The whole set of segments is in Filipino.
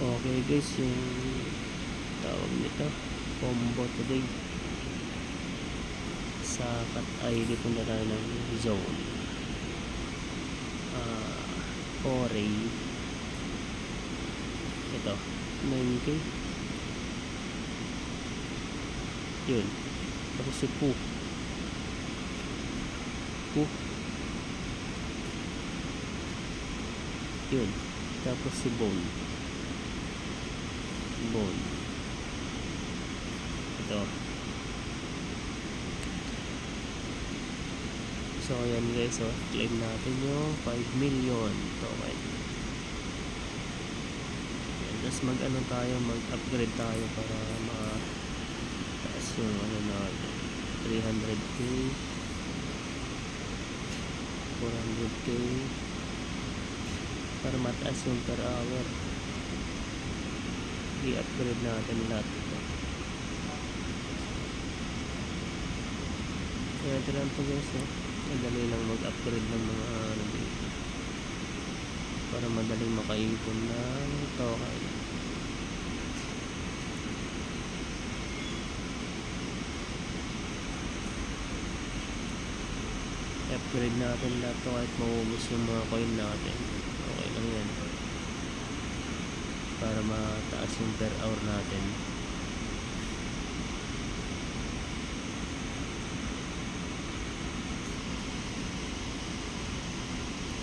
Okay guys, yung tawag nito combo today sa cat ID, punta tayo ng zone Oray. Ito 9k yun, tapos si Poo yun, tapos si Bone ito. So ayan guys, claim natin yung 5 million token. Tapos mag-upgrade tayo para mataas yung natin, 300k 400k para mataas yung per hour. I-upgrade natin lahat ito. Kaya ito lang ito guys, madali lang mag-upgrade ng mga dito para madaling makaipon ng token. Upgrade natin lahat to kahit maubos yung mga coin natin, okay lang yan para mataas yung per hour natin.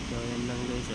So yan lang guys,